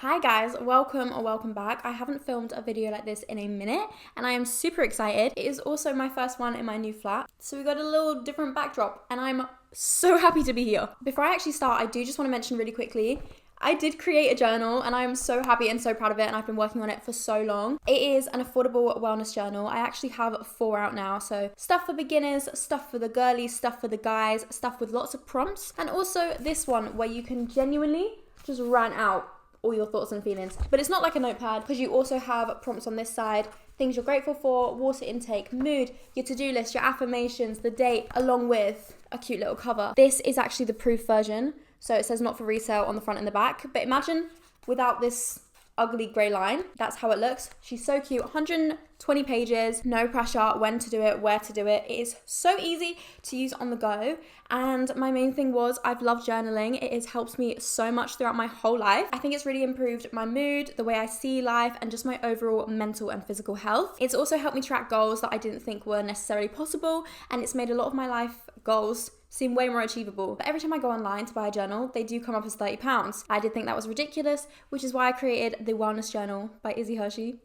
Hi guys, welcome or welcome back. I haven't filmed a video like this in a minute and I am super excited. It is also my first one in my new flat. So we got a little different backdrop and I'm so happy to be here. Before I actually start, I do just want to mention really quickly, I did create a journal and I'm so happy and so proud of it and I've been working on it for so long. It is an affordable wellness journal. I actually have 4 out now. So stuff for beginners, stuff for the girlies, stuff for the guys, stuff with lots of prompts. And also this one where you can genuinely just rant out all your thoughts and feelings. But it's not like a notepad because you also have prompts on this side, things you're grateful for, water intake, mood, your to-do list, your affirmations, the date, along with a cute little cover. This is actually the proof version. So it says not for resale on the front and the back. But imagine without this ugly grey line, that's how it looks. She's so cute, 120 pages, no pressure, when to do it, where to do it. It is so easy to use on the go. And my main thing was I've loved journaling. It has helped me so much throughout my whole life. I think it's really improved my mood, the way I see life, and just my overall mental and physical health. It's also helped me track goals that I didn't think were necessarily possible, and it's made a lot of my life goals seem way more achievable. But every time I go online to buy a journal, they do come up as £30. I did think that was ridiculous, which is why I created the Wellness Journal by Izzy Hershey.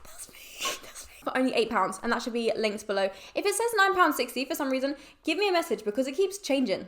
That's me. For only £8, and that should be linked below. If it says £9.60 for some reason, give me a message because it keeps changing.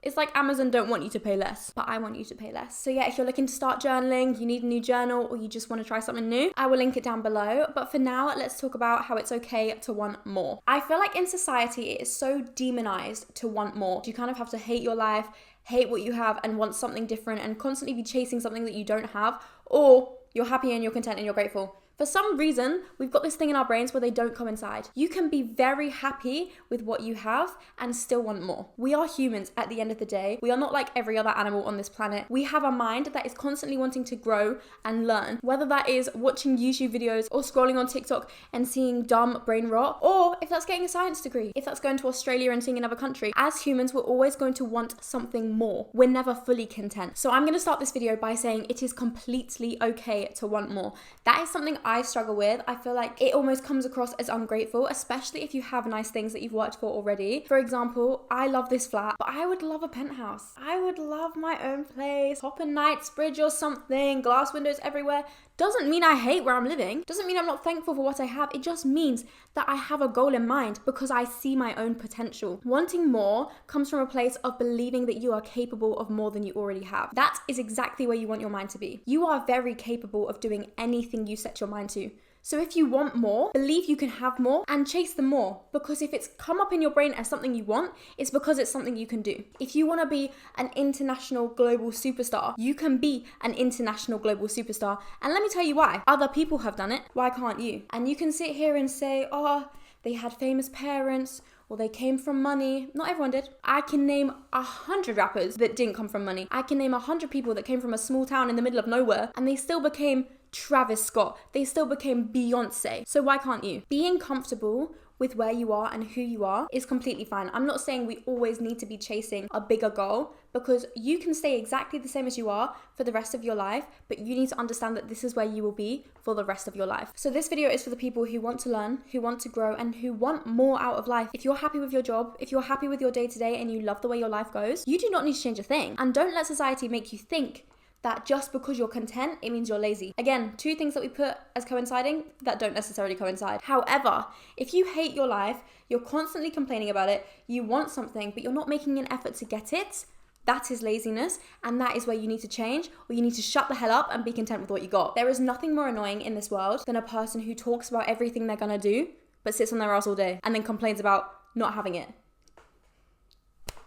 It's like Amazon don't want you to pay less, but I want you to pay less. So yeah, if you're looking to start journaling, you need a new journal, or you just want to try something new, I will link it down below. But for now, let's talk about how it's okay to want more. I feel like in society, it is so demonized to want more. You kind of have to hate your life, hate what you have, and want something different, and constantly be chasing something that you don't have, or you're happy and you're content and you're grateful. For some reason, we've got this thing in our brains where they don't coincide. You can be very happy with what you have and still want more. We are humans at the end of the day. We are not like every other animal on this planet. We have a mind that is constantly wanting to grow and learn, whether that is watching YouTube videos or scrolling on TikTok and seeing dumb brain rot, or if that's getting a science degree, if that's going to Australia and seeing another country. As humans, we're always going to want something more. We're never fully content. So I'm going to start this video by saying it is completely okay to want more. That is something I struggle with. I feel like it almost comes across as ungrateful, especially if you have nice things that you've worked for already. For example, I love this flat, but I would love a penthouse. I would love my own place, hop a Knightsbridge or something, glass windows everywhere. Doesn't mean I hate where I'm living. Doesn't mean I'm not thankful for what I have. It just means that I have a goal in mind because I see my own potential. Wanting more comes from a place of believing that you are capable of more than you already have. That is exactly where you want your mind to be. You are very capable of doing anything you set your mind to. So if you want more, believe you can have more and chase them more. Because if it's come up in your brain as something you want, it's because it's something you can do. If you want to be an international global superstar, you can be an international global superstar. And let me tell you why. Other people have done it. Why can't you? And you can sit here and say, oh, they had famous parents, or they came from money. Not everyone did. I can name 100 rappers that didn't come from money. I can name 100 people that came from a small town in the middle of nowhere, and they still became Travis Scott. They still became Beyonce. So why can't you? Being comfortable with where you are and who you are is completely fine. I'm not saying we always need to be chasing a bigger goal, because you can stay exactly the same as you are for the rest of your life, but you need to understand that this is where you will be for the rest of your life. So this video is for the people who want to learn, who want to grow, and who want more out of life. If you're happy with your job, if you're happy with your day-to-day and you love the way your life goes, you do not need to change a thing. And don't let society make you think that just because you're content, it means you're lazy. Again, 2 things that we put as coinciding that don't necessarily coincide. However, if you hate your life, you're constantly complaining about it, you want something, but you're not making an effort to get it, that is laziness, and that is where you need to change, or you need to shut the hell up and be content with what you got. There is nothing more annoying in this world than a person who talks about everything they're gonna do, but sits on their ass all day and then complains about not having it.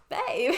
Babe,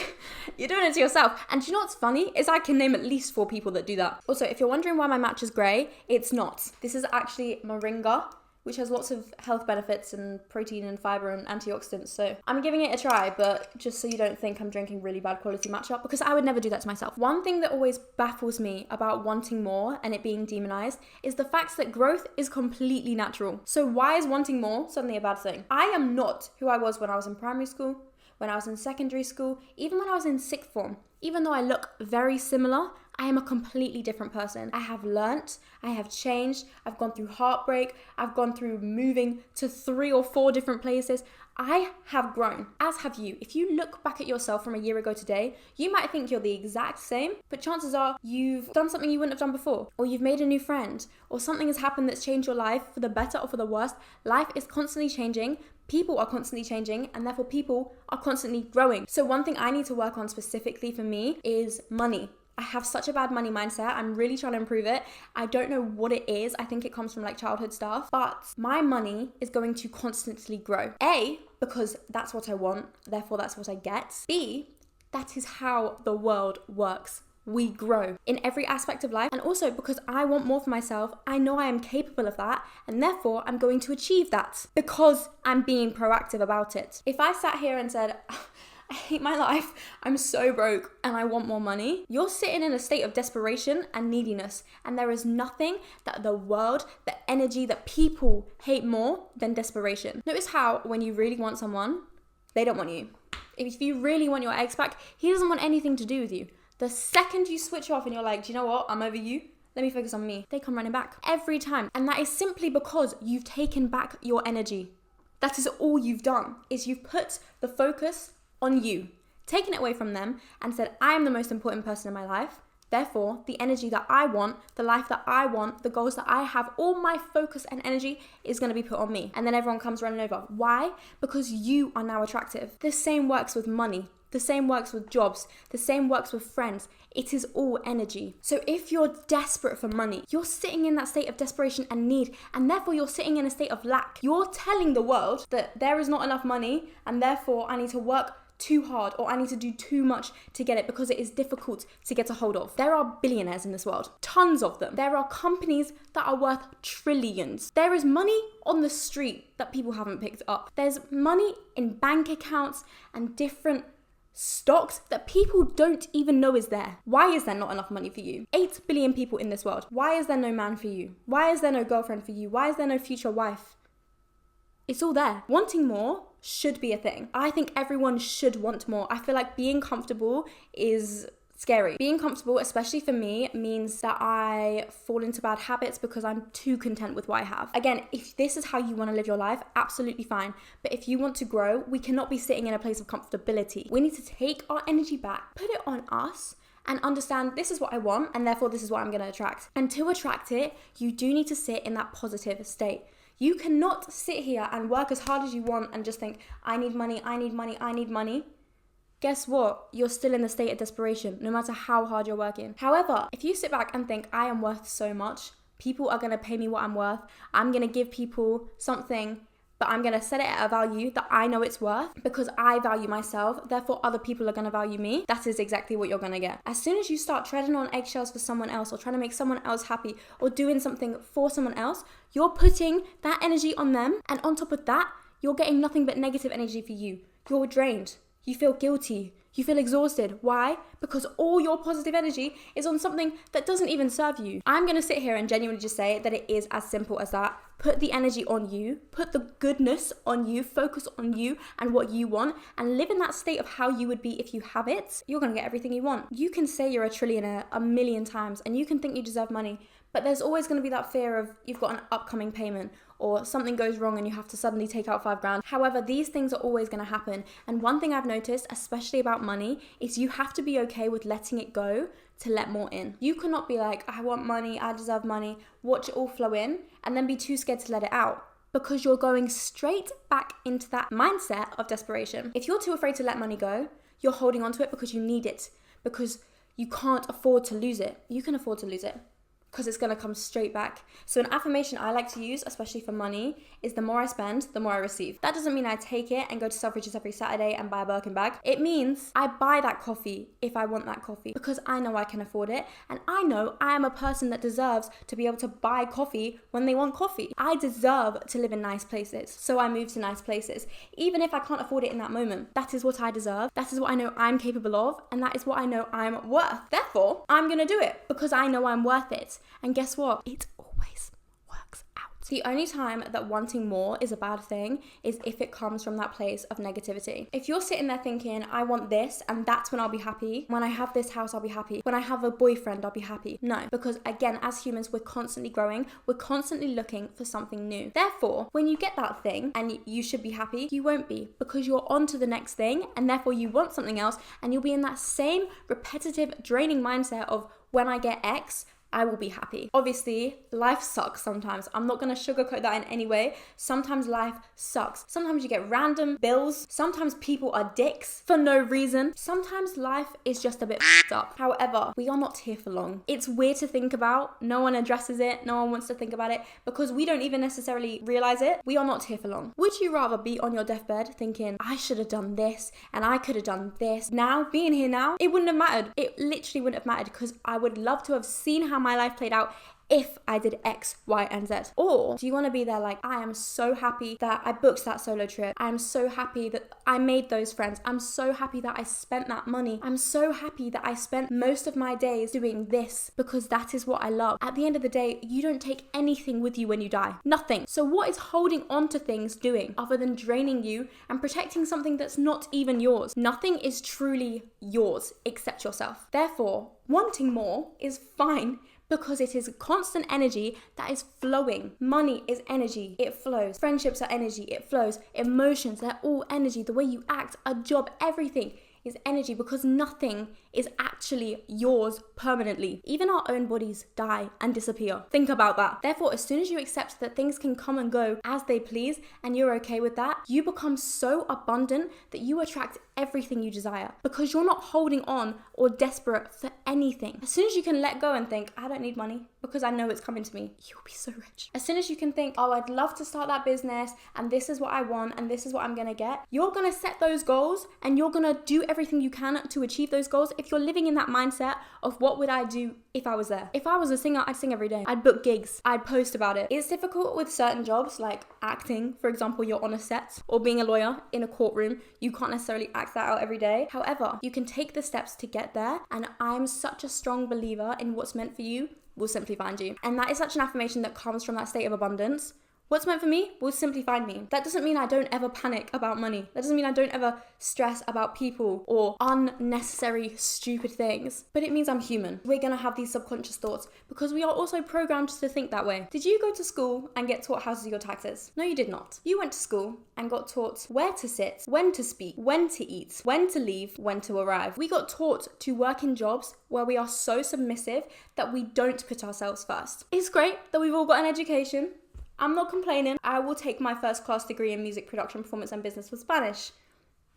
you're doing it to yourself. And do you know what's funny? Is I can name at least 4 people that do that. Also, if you're wondering why my match is grey, it's not. This is actually moringa, which has lots of health benefits and protein and fiber and antioxidants. So I'm giving it a try, but just so you don't think I'm drinking really bad quality matcha, because I would never do that to myself. One thing that always baffles me about wanting more and it being demonized is the fact that growth is completely natural. So why is wanting more suddenly a bad thing? I am not who I was when I was in primary school, when I was in secondary school, even when I was in sixth form. Even though I look very similar, I am a completely different person. I have learnt, I have changed, I've gone through heartbreak, I've gone through moving to 3 or 4 different places. I have grown, as have you. If you look back at yourself from a year ago today, you might think you're the exact same, but chances are you've done something you wouldn't have done before, or you've made a new friend, or something has happened that's changed your life for the better or for the worse. Life is constantly changing, people are constantly changing, and therefore people are constantly growing. So one thing I need to work on specifically for me is money. I have such a bad money mindset. I'm really trying to improve it. I don't know what it is. I think it comes from like childhood stuff, but my money is going to constantly grow. A, because that's what I want, therefore that's what I get. B, that is how the world works. We grow in every aspect of life. And also because I want more for myself, I know I am capable of that, and therefore I'm going to achieve that because I'm being proactive about it. If I sat here and said, I hate my life, I'm so broke and I want more money, you're sitting in a state of desperation and neediness, and there is nothing that the world, the energy, that people hate more than desperation. Notice how when you really want someone, they don't want you. If you really want your ex back, he doesn't want anything to do with you. The second you switch off and you're like, do you know what, I'm over you, let me focus on me, they come running back every time. And that is simply because you've taken back your energy. That is all you've done, is you've put the focus on you, taken it away from them and said, I am the most important person in my life. Therefore, the energy that I want, the life that I want, the goals that I have, all my focus and energy is going to be put on me. And then everyone comes running over. Why? Because you are now attractive. The same works with money. The same works with jobs. The same works with friends. It is all energy. So if you're desperate for money, you're sitting in that state of desperation and need, and therefore you're sitting in a state of lack. You're telling the world that there is not enough money and therefore I need to work too hard, or I need to do too much to get it because it is difficult to get a hold of. There are billionaires in this world, tons of them. There are companies that are worth trillions. There is money on the street that people haven't picked up. There's money in bank accounts and different stocks that people don't even know is there. Why is there not enough money for you? 8 billion people in this world. Why is there no man for you? Why is there no girlfriend for you? Why is there no future wife? It's all there. Wanting more should be a thing. I think everyone should want more. I feel like being comfortable is scary. Being comfortable, especially for me, means that I fall into bad habits because I'm too content with what I have. Again, if this is how you want to live your life, absolutely fine. But if you want to grow, we cannot be sitting in a place of comfortability. We need to take our energy back, put it on us, and understand this is what I want, and therefore this is what I'm going to attract. And to attract it, you do need to sit in that positive state. You cannot sit here and work as hard as you want and just think, I need money, I need money, I need money. Guess what? You're still in the state of desperation, no matter how hard you're working. However, if you sit back and think, I am worth so much, people are going to pay me what I'm worth, I'm going to give people something, but I'm going to set it at a value that I know it's worth because I value myself, therefore other people are going to value me. That is exactly what you're going to get. As soon as you start treading on eggshells for someone else or trying to make someone else happy or doing something for someone else, you're putting that energy on them, and on top of that, you're getting nothing but negative energy for you. You're drained. You feel guilty. You feel exhausted. Why? Because all your positive energy is on something that doesn't even serve you. I'm going to sit here and genuinely just say that it is as simple as that. Put the energy on you, put the goodness on you, focus on you and what you want, and live in that state of how you would be if you have it. You're going to get everything you want. You can say you're a trillionaire a million times and you can think you deserve money, but there's always going to be that fear of you've got an upcoming payment or something goes wrong and you have to suddenly take out $5,000. However, these things are always going to happen. And one thing I've noticed, especially about money, is you have to be okay with letting it go to let more in. You cannot be like, I want money, I deserve money, watch it all flow in, and then be too scared to let it out, because you're going straight back into that mindset of desperation. If you're too afraid to let money go, you're holding on to it because you need it, because you can't afford to lose it. You can afford to lose it, because it's going to come straight back. So an affirmation I like to use, especially for money, is the more I spend, the more I receive. That doesn't mean I take it and go to Selfridges every Saturday and buy a Birkin bag. It means I buy that coffee if I want that coffee, because I know I can afford it, and I know I am a person that deserves to be able to buy coffee when they want coffee. I deserve to live in nice places, so I move to nice places. Even if I can't afford it in that moment, that is what I deserve, that is what I know I'm capable of, and that is what I know I'm worth. Therefore, I'm going to do it because I know I'm worth it. And guess what? It always works out. The only time that wanting more is a bad thing is if it comes from that place of negativity. If you're sitting there thinking, I want this and that's when I'll be happy, when I have this house I'll be happy, when I have a boyfriend I'll be happy. No, because again, as humans, we're constantly growing, we're constantly looking for something new. Therefore, when you get that thing and you should be happy, you won't be, because you're on to the next thing, and therefore you want something else, and you'll be in that same repetitive, draining mindset of, when I get X, I will be happy. Obviously, life sucks sometimes. I'm not gonna sugarcoat that in any way. Sometimes life sucks. Sometimes you get random bills. Sometimes people are dicks for no reason. Sometimes life is just a bit f***ed up. However, we are not here for long. It's weird to think about. No one addresses it. No one wants to think about it because we don't even necessarily realize it. We are not here for long. Would you rather be on your deathbed thinking, I should have done this and I could have done this? Now, being here now, it wouldn't have mattered. It literally wouldn't have mattered because I would love to have seen how my life played out if I did X, Y, and Z. Or do you want to be there like, I am so happy that I booked that solo trip. I am so happy that I made those friends. I'm so happy that I spent that money. I'm so happy that I spent most of my days doing this because that is what I love. At the end of the day, you don't take anything with you when you die. Nothing. So what is holding on to things doing other than draining you and protecting something that's not even yours? Nothing is truly yours except yourself. Therefore, wanting more is fine, because it is constant energy that is flowing. Money is energy, it flows. Friendships are energy, it flows. Emotions, they're all energy. The way you act, a job, everything is energy, because nothing is actually yours permanently. Even our own bodies die and disappear. Think about that. Therefore, as soon as you accept that things can come and go as they please and you're okay with that, you become so abundant that you attract everything you desire, because you're not holding on or desperate for anything. As soon as you can let go and think, I don't need money because I know it's coming to me, you'll be so rich. As soon as you can think, oh, I'd love to start that business and this is what I want and this is what I'm gonna get, you're gonna set those goals and you're gonna do everything you can to achieve those goals. If you're living in that mindset of what would I do if I was there? If I was a singer, I'd sing every day. I'd book gigs. I'd post about it. It's difficult with certain jobs like acting. For example, you're on a set, or being a lawyer in a courtroom. You can't necessarily act that out every day. However, you can take the steps to get there. And I'm such a strong believer in what's meant for you will simply find you. And that is such an affirmation that comes from that state of abundance. What's meant for me will simply find me. That doesn't mean I don't ever panic about money. That doesn't mean I don't ever stress about people or unnecessary stupid things. But it means I'm human. We're gonna have these subconscious thoughts because we are also programmed to think that way. Did you go to school and get taught how to do your taxes? No, you did not. You went to school and got taught where to sit, when to speak, when to eat, when to leave, when to arrive. We got taught to work in jobs where we are so submissive that we don't put ourselves first. It's great that we've all got an education. I'm not complaining. I will take my first class degree in music production, performance and business with Spanish.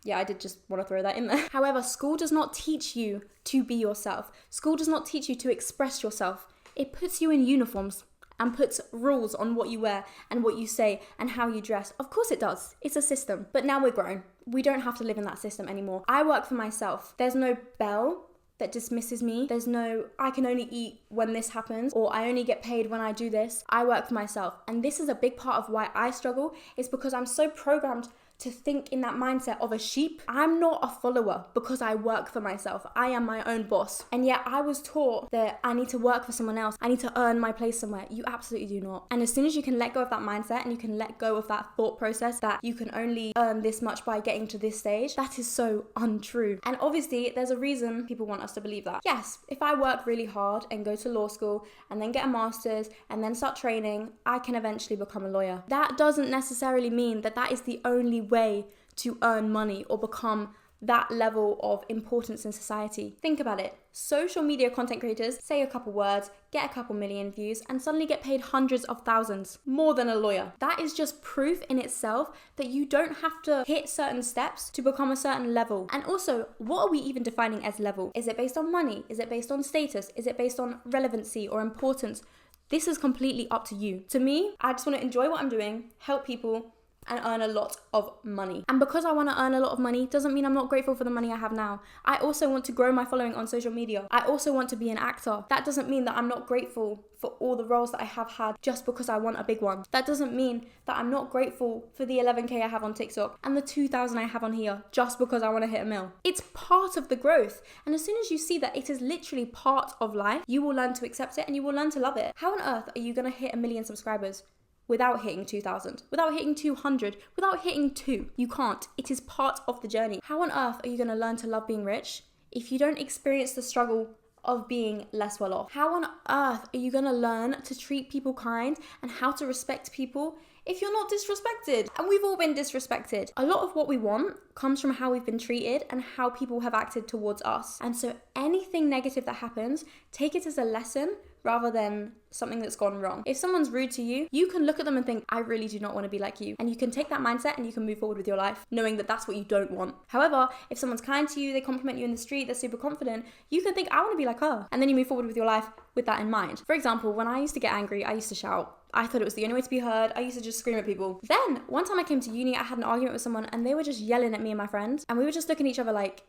Yeah, I did just want to throw that in there. However, school does not teach you to be yourself. School does not teach you to express yourself. It puts you in uniforms and puts rules on what you wear and what you say and how you dress. Of course it does. It's a system. But now we're grown. We don't have to live in that system anymore. I work for myself. There's no bell that dismisses me. There's no, I can only eat when this happens, or I only get paid when I do this. I work for myself. And this is a big part of why I struggle, is because I'm so programmed to think in that mindset of a sheep. I'm not a follower because I work for myself. I am my own boss. And yet I was taught that I need to work for someone else. I need to earn my place somewhere. You absolutely do not. And as soon as you can let go of that mindset and you can let go of that thought process that you can only earn this much by getting to this stage, that is so untrue. And obviously there's a reason people want us to believe that. Yes, if I work really hard and go to law school and then get a master's and then start training, I can eventually become a lawyer. That doesn't necessarily mean that that is the only way to earn money or become that level of importance in society. Think about it. Social media content creators say a couple words, get a couple million views, and suddenly get paid hundreds of thousands, more than a lawyer. That is just proof in itself that you don't have to hit certain steps to become a certain level. And also, what are we even defining as level? Is it based on money? Is it based on status? Is it based on relevancy or importance? This is completely up to you. To me, I just want to enjoy what I'm doing, help people, and earn a lot of money. And because I want to earn a lot of money doesn't mean I'm not grateful for the money I have now. I also want to grow my following on social media. I also want to be an actor. That doesn't mean that I'm not grateful for all the roles that I have had just because I want a big one. That doesn't mean that I'm not grateful for the 11k I have on TikTok and the 2,000 I have on here just because I want to hit a mil. It's part of the growth. And as soon as you see that it is literally part of life, you will learn to accept it and you will learn to love it. How on earth are you going to hit 1 million subscribers without hitting 2,000, without hitting 200, without hitting 2. You can't. It is part of the journey. How on earth are you going to learn to love being rich if you don't experience the struggle of being less well off? How on earth are you going to learn to treat people kind and how to respect people if you're not disrespected? And we've all been disrespected. A lot of what we want comes from how we've been treated and how people have acted towards us. And so anything negative that happens, take it as a lesson rather than something that's gone wrong. If someone's rude to you, you can look at them and think, I really do not want to be like you. And you can take that mindset and you can move forward with your life, knowing that that's what you don't want. However, if someone's kind to you, they compliment you in the street, they're super confident, you can think, I want to be like her. And then you move forward with your life with that in mind. For example, when I used to get angry, I used to shout. I thought it was the only way to be heard. I used to just scream at people. Then, one time I came to uni, I had an argument with someone and they were just yelling at me and my friend. And we were just looking at each other like,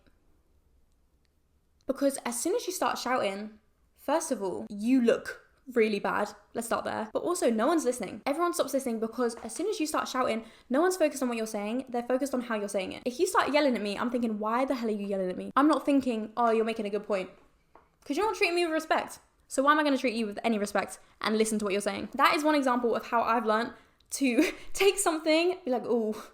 because as soon as you start shouting, first of all, you look really bad. Let's start there. But also, no one's listening. Everyone stops listening because as soon as you start shouting, no one's focused on what you're saying. They're focused on how you're saying it. If you start yelling at me, I'm thinking, why the hell are you yelling at me? I'm not thinking, oh, you're making a good point. Because you're not treating me with respect. So why am I going to treat you with any respect and listen to what you're saying? That is one example of how I've learned to take something, be like, oh,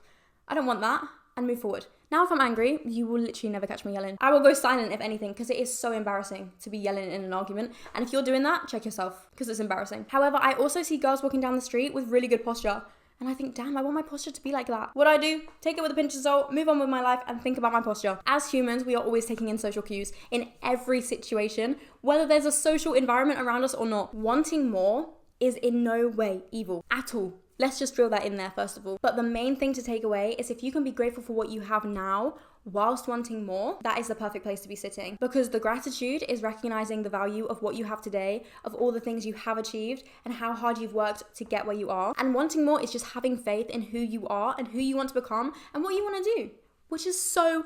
I don't want that, and move forward. Now, if I'm angry, you will literally never catch me yelling. I will go silent, if anything, because it is so embarrassing to be yelling in an argument. And if you're doing that, check yourself, because it's embarrassing. However, I also see girls walking down the street with really good posture. And I think, damn, I want my posture to be like that. What I do, take it with a pinch of salt, move on with my life, and think about my posture. As humans, we are always taking in social cues in every situation, whether there's a social environment around us or not. Wanting more is in no way evil at all. Let's just drill that in there first of all. But the main thing to take away is if you can be grateful for what you have now whilst wanting more, that is the perfect place to be sitting. Because the gratitude is recognizing the value of what you have today, of all the things you have achieved and how hard you've worked to get where you are. And wanting more is just having faith in who you are and who you want to become and what you want to do, which is so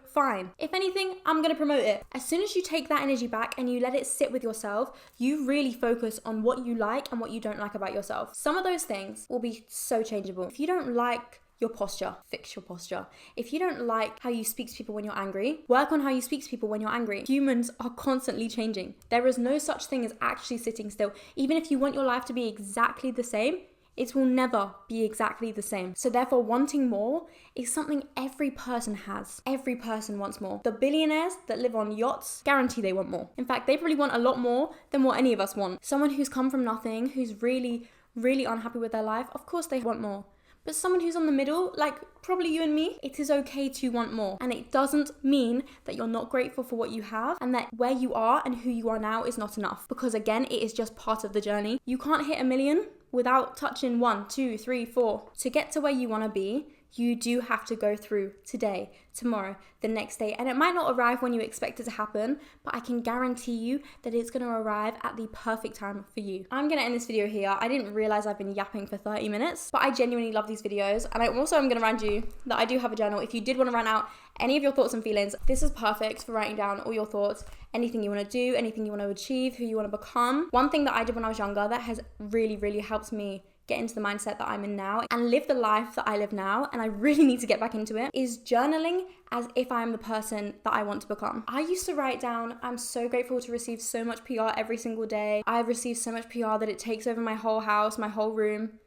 fine. If anything, I'm going to promote it. As soon as you take that energy back and you let it sit with yourself, you really focus on what you like and what you don't like about yourself. Some of those things will be so changeable. If you don't like your posture, fix your posture. If you don't like how you speak to people when you're angry, work on how you speak to people when you're angry. Humans are constantly changing. There is no such thing as actually sitting still. Even if you want your life to be exactly the same, it will never be exactly the same. So therefore, wanting more is something every person has. Every person wants more. The billionaires that live on yachts, guarantee they want more. In fact, they probably want a lot more than what any of us want. Someone who's come from nothing, who's really unhappy with their life, of course they want more. But someone who's on the middle, like probably you and me, it is okay to want more. And it doesn't mean that you're not grateful for what you have and that where you are and who you are now is not enough. Because again, it is just part of the journey. You can't hit 1 million without touching 1, 2, 3, 4. To get to where you want to be, you do have to go through today, tomorrow, the next day. And it might not arrive when you expect it to happen, but I can guarantee you that it's going to arrive at the perfect time for you. I'm going to end this video here. I didn't realize I've been yapping for 30 minutes, but I genuinely love these videos. And I also am going to remind you that I do have a journal. If you did want to write out any of your thoughts and feelings, this is perfect for writing down all your thoughts, anything you want to do, anything you want to achieve, who you want to become. One thing that I did when I was younger that has really helped me get into the mindset that I'm in now and live the life that I live now, and I really need to get back into it, is journaling as if I am the person that I want to become. I used to write down, I'm so grateful to receive so much PR every single day. I've received so much PR that it takes over my whole house, my whole room.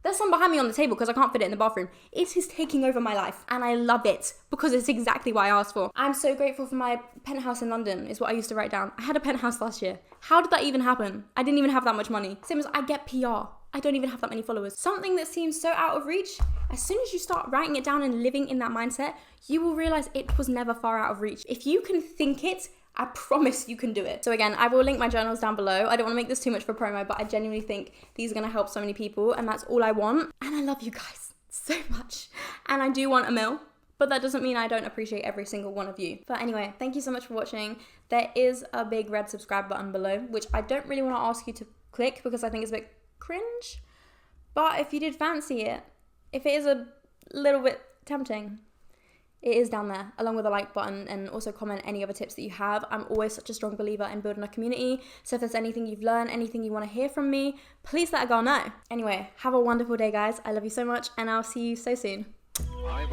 There's some behind me on the table because I can't fit it in the bathroom. It is taking over my life and I love it because it's exactly what I asked for. I'm so grateful for my penthouse in London is what I used to write down. I had a penthouse last year. How did that even happen? I didn't even have that much money. Same as I get PR. I don't even have that many followers. Something that seems so out of reach, as soon as you start writing it down and living in that mindset, you will realize it was never far out of reach. If you can think it, I promise you can do it. So again, I will link my journals down below. I don't want to make this too much for promo, but I genuinely think these are going to help so many people, and that's all I want. And I love you guys so much. And I do want 1 mil, but that doesn't mean I don't appreciate every single one of you. But anyway, thank you so much for watching. There is a big red subscribe button below, which I don't really want to ask you to click because I think it's a bit cringe. But if you did fancy it, if it is a little bit tempting, it is down there, along with a like button, and also comment any other tips that you have. I'm always such a strong believer in building a community. So if there's anything you've learned, anything you want to hear from me, please let a girl know. Anyway, have a wonderful day, guys. I love you so much, and I'll see you so soon. Bye.